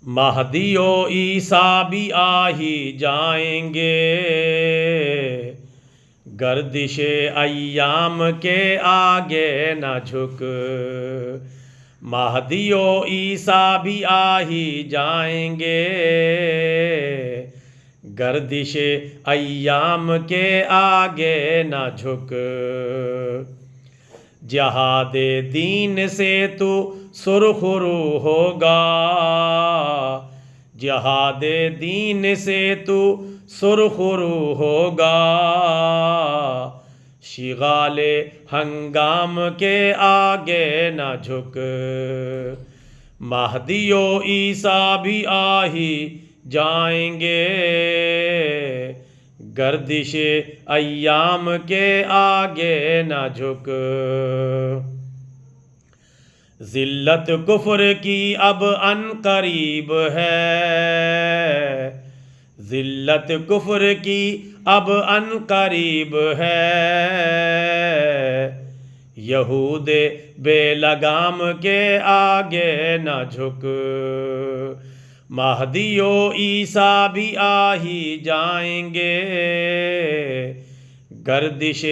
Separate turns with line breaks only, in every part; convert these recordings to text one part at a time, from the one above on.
مہدی و عیسیٰ بھی آ ہی جائیں گے، گردش ایام کے آگے نہ جھک۔ مہدی و عیسیٰ بھی آ ہی جائیں گے، گردش ایام کے آگے نہ جھک۔ جہاد دین سے تو سرخرو ہوگا، جہاد دین سے تو سرخرو ہوگا، شغال ہنگام کے آگے نہ جھک۔ مہدی و عیسیٰ بھی آ ہی جائیں گے، گردش ایام کے آگے نہ جھک۔ ذلت کفر کی اب ان قریب ہے، ذلت کفر کی اب ان قریب ہے، یہود بے لگام کے آگے نہ جھک۔ مہدی و عیسیٰ بھی آ ہی جائیں گے، گردش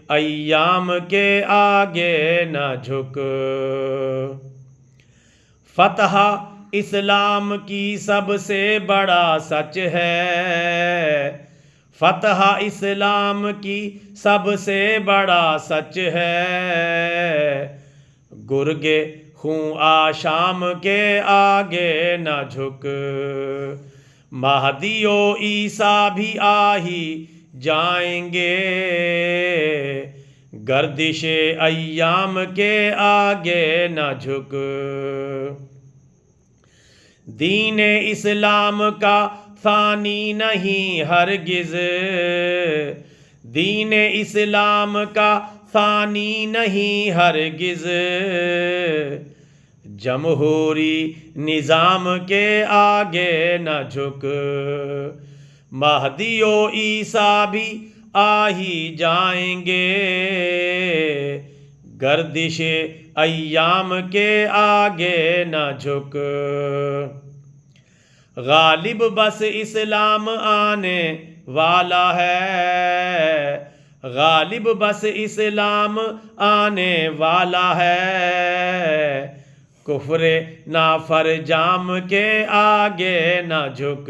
ایام کے آگے نہ جھک۔ فتح اسلام کی سب سے بڑا سچ ہے، فتح اسلام کی سب سے بڑا سچ ہے، گرگے خوں آشام کے آگے نہ جھک۔ مہدی و عیسیٰ بھی آ ہی جائیں گے، گردش ایام کے آگے نہ جھک۔ دین اسلام کا ثانی نہیں ہرگز، دین اسلام کا ثانی نہیں ہرگز، جمہوری نظام کے آگے نہ جھک۔ مہدی و عیسیٰ بھی آ ہی جائیں گے، گردش ایام کے آگے نہ جھک۔ غالب بس اسلام آنے والا ہے، غالب بس اسلام آنے والا ہے، کفر نافرجام کے آگے نہ جھک۔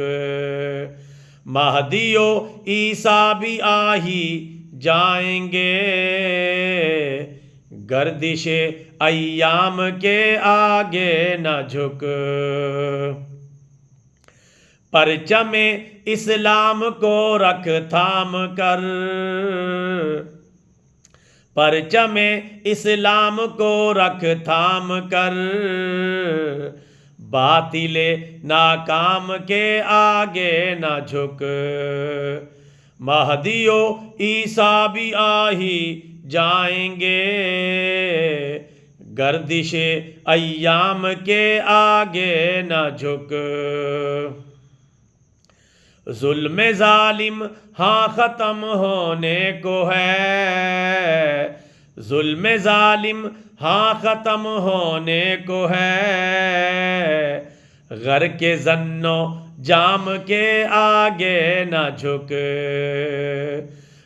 مہدی و عیسیٰ بھی آ ہی جائیں گے، گردش ایام کے آگے نہ جھک۔ پرچم اسلام کو رکھ تھام کر، پرچم اسلام کو رکھ تھام کر، باطل ناکام کے آگے نہ جھک۔ مہدی و عیسیٰ بھی آ ہی جائیں گے، گردش ایام کے آگے نہ جھک۔ ظلم ظالم ہاں ختم ہونے کو ہے، ظلم ظالم ہاں ختم ہونے کو ہے، غر کے ظن و جام کے آگے نہ جھک۔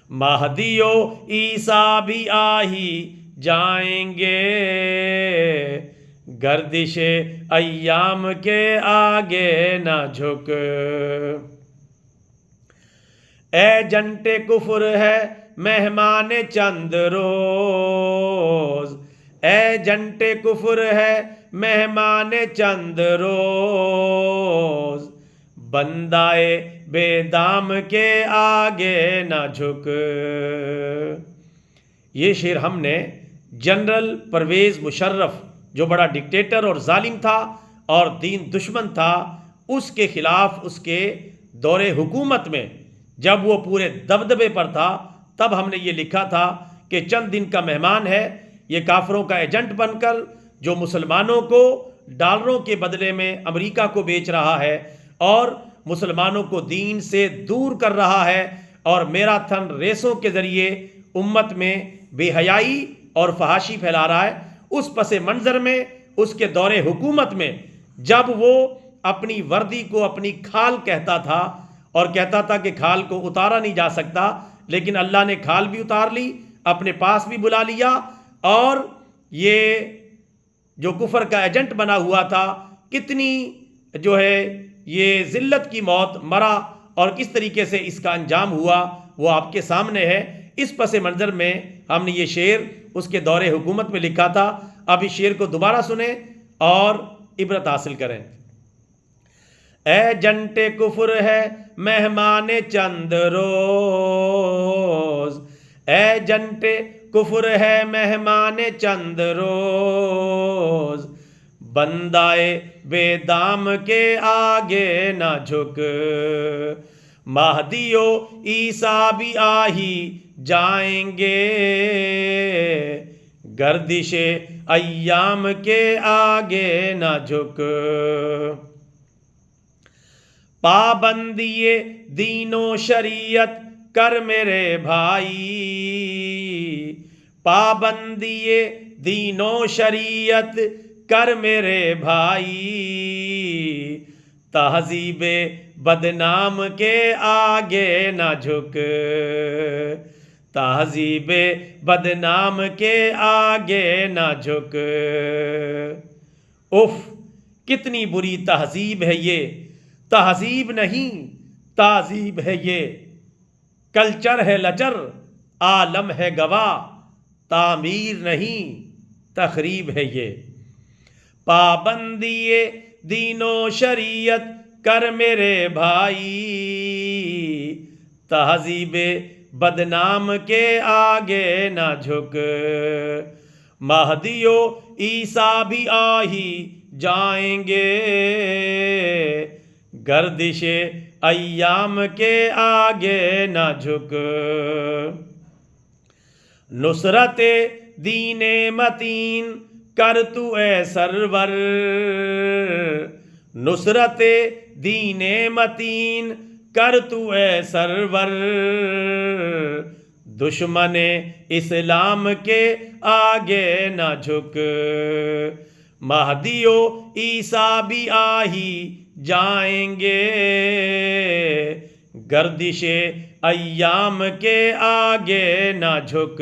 مہدی و عیسیٰ بھی آ ہی جائیں گے، گردش ایام کے آگے نہ جھک۔ ایجنٹ کفر ہے مہمان چند روز، ایجنٹ کفر ہے مہمان چند روز، بندائے بے دام کے آگے نہ جھک۔ یہ شعر ہم نے جنرل پرویز مشرف جو بڑا ڈکٹیٹر اور ظالم تھا اور دین دشمن تھا، اس کے خلاف اس کے دور حکومت میں جب وہ پورے دبدبے پر تھا تب ہم نے یہ لکھا تھا کہ چند دن کا مہمان ہے، یہ کافروں کا ایجنٹ بن کر جو مسلمانوں کو ڈالروں کے بدلے میں امریکہ کو بیچ رہا ہے اور مسلمانوں کو دین سے دور کر رہا ہے اور میراتھن ریسوں کے ذریعے امت میں بے حیائی اور فحاشی پھیلا رہا ہے۔ اس پس منظر میں اس کے دور حکومت میں جب وہ اپنی وردی کو اپنی کھال کہتا تھا اور کہتا تھا کہ کھال کو اتارا نہیں جا سکتا، لیکن اللہ نے کھال بھی اتار لی، اپنے پاس بھی بلا لیا، اور یہ جو کفر کا ایجنٹ بنا ہوا تھا کتنی جو ہے یہ ذلت کی موت مرا اور کس طریقے سے اس کا انجام ہوا وہ آپ کے سامنے ہے۔ اس پس منظر میں ہم نے یہ شعر اس کے دور حکومت میں لکھا تھا۔ اب اس شعر کو دوبارہ سنیں اور عبرت حاصل کریں۔ ایجنٹ کفر ہے مہمان چند روز، ایجنٹ کفر ہے مہمان چند روز، بندائے بے دام کے آگے نہ جھک، مہدی و عیسیٰ بھی آ ہی جائیں گے، گردش ایام کے آگے نہ جھک، پابندی دین و شریعت کر میرے بھائی، پابندی دین و شریعت کر میرے بھائی، تہذیب بدنام کے آگے نہ جھک، تہذیب بدنام کے آگے نہ جھک۔ اف، کتنی بری تہذیب ہے یہ، تہذیب نہیں تہذیب ہے یہ، کلچر ہے لچر عالم ہے گواہ، تعمیر نہیں تخریب ہے یہ، پابندی دین و شریعت کر میرے بھائی، تہذیب بدنام کے آگے نہ جھک، مہدی و عیسیٰ بھی آ ہی جائیں گے، گردش ایام کے آگے نہ جھک، نصرت دین متین کر تو اے سرور، نصرت دین متین کر تو اے سرور، دشمن اسلام کے آگے نہ جھک، مہدی و عیسیٰ بھی آ ہی جائیں گے، گردش ایام کے آگے نہ جھک۔